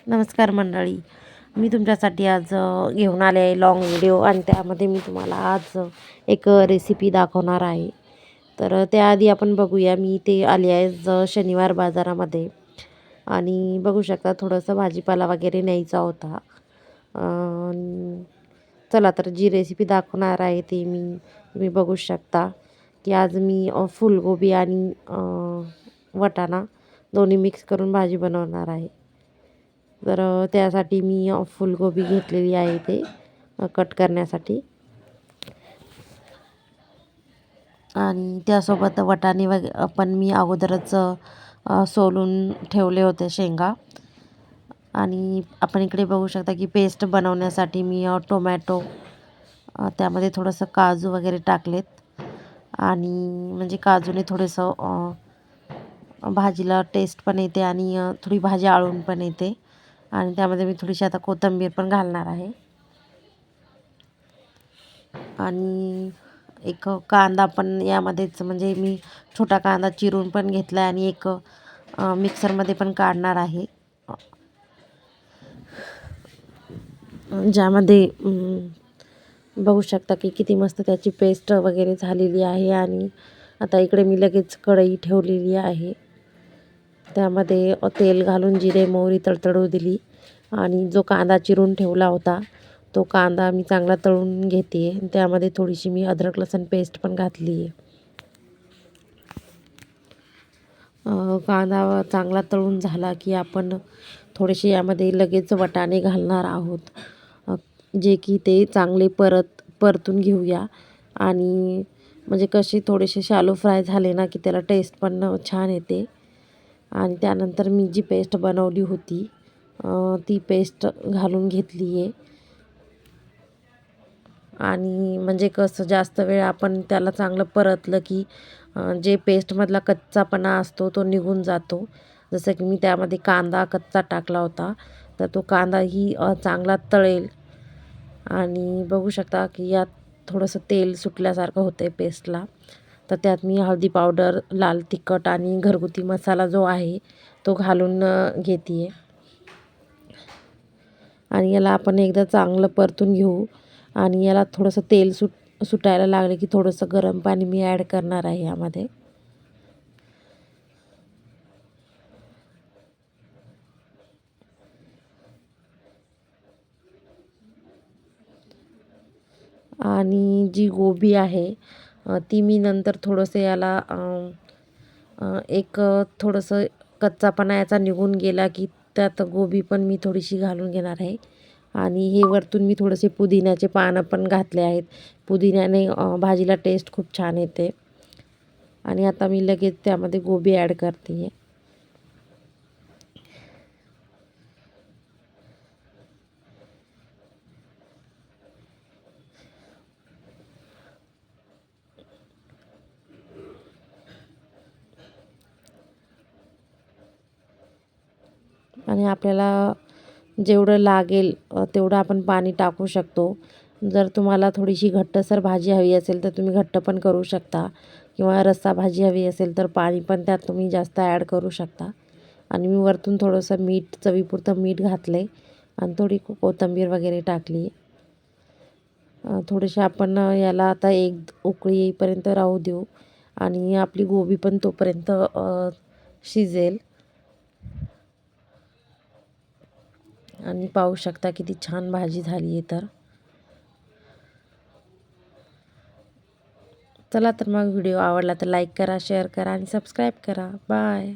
नमस्कार मंडळी, मी तुमच्यासाठी आज घेऊन आले आहे लॉंग व्हिडिओ आणि त्यामध्ये मी तुम्हाला आज एक रेसिपी दाखवणार आहे. तर त्याआधी आपण बघूया, मी ते आली आहे शनिवार बाजारामध्ये आणि बघू शकता थोडंसं भाजीपाला वगैरे न्यायचा होता. चला तर जी रेसिपी दाखवणार आहे ती तुम्ही बघू शकता की आज मी फुलगोबी आणि वाटाणा दोन्ही मिक्स करून भाजी बनवणार आहे. तर त्यासाठी मी फुलगोबी घेतलेली आहे ते कट करण्यासाठी आणि त्यासोबत वाटाणे पण मी अगोदरच सोलून ठेवले होते शेंगा. आणि आपण इकडे बघू शकता की पेस्ट बनवण्यासाठी मी टोमॅटो त्यामध्ये थोडंसं काजू वगैरे टाकलेत आणि म्हणजे काजूने थोडंसं भाजीला टेस्ट पण येते आणि थोडी भाजी आळून पण येते. आणि त्यामध्ये मी थोडीशी आता कोथिंबीर पण घालणार आहे आणि एक कांदा पण यामध्येच, म्हणजे मी छोटा कांदा चिरून पण घेतला आहे आणि एक मिक्सरमध्ये पण काढणार आहे, ज्यामध्ये बघू शकता की किती मस्त त्याची पेस्ट वगैरे झालेली आहे. आणि आता इकडे मी लगेच कढई ठेवलेली आहे, त्यामध्ये तेल घालून जिरे मोहरी तडतडू दिली आणि जो कांदा चिरून ठेवला होता तो कांदा मी चांगला तळून घेते. त्यामध्ये थोडीशी मी अद्रक लसूण पेस्ट पण घातली आहे. कांदा चांगला तळून झाला की आपण थोडेसे यामध्ये लगेच वाटाणे घालणार आहोत, जे की ते चांगले परतून घेऊया. आणि म्हणजे कसे थोडेसे शालो फ्राय झाले ना की त्याला टेस्ट पण छान येते. आणि त्यानंतर मी जी पेस्ट बनवली होती ती पेस्ट घालून घेतली आहे. आणि म्हणजे कसं जास्त वेळ आपण त्याला चांगलं परतलं की जे पेस्टमधला कच्चापणा असतो तो निघून जातो. जसं की मी त्यामध्ये कांदा कच्चा टाकला होता, तर तो कांदाही चांगला तळेल. आणि बघू शकता की यात थोडंसं तेल सुटल्यासारखं होतं आहे पेस्टला. तर त्यात मी हळदी पावडर, लाल तिखट आणि घरगुती मसाला जो आहे तो घालून घेते आहे. आणि याला आपण एकदा चांगलं परतून घेऊ. आणि याला थोडंसं तेल सुटायला लागले की थोडंसं गरम पाणी मी ॲड करणार आहे यामध्ये. आणि जी गोबी आहे ती मी नंतर थोडंसं याला एक थोडंसं कच्चापणा याचा निघून गेला की त्यात गोबी पण मी थोडीशी घालून घेणार आहे. आणि हे वरतून मी थोडेसे पुदिन्याचे पानं पण घातले आहेत. पुदिन्याने भाजीला टेस्ट खूप छान येते. आणि आता मी लगेच त्यामध्ये गोबी ॲड करते आहे. आणि आपल्याला जेवढं लागेल तेवढं आपण पाणी टाकू शकतो. जर तुम्हाला थोडीशी घट्टसर भाजी हवी असेल तर तुम्ही घट्ट पण करू शकता, किंवा रस्सा भाजी हवी असेल तर पाणी पण त्यात तुम्ही जास्त ॲड करू शकता. आणि मी वरतून थोडंसं मीठ, चवीपुरतं मीठ घातलं आहे आणि थोडी कोथिंबीर वगैरे टाकली. थोडेसे आपण याला आता एक उकळी येईपर्यंत राहू देऊ आणि आपली गोबी पण तोपर्यंत शिजेल. आणि पाहू शकता किती छान भाजी झाली आहे. तर चला तर मग व्हिडिओ आवडला तर लाईक करा, शेअर करा आणि सबस्क्राईब करा. बाय.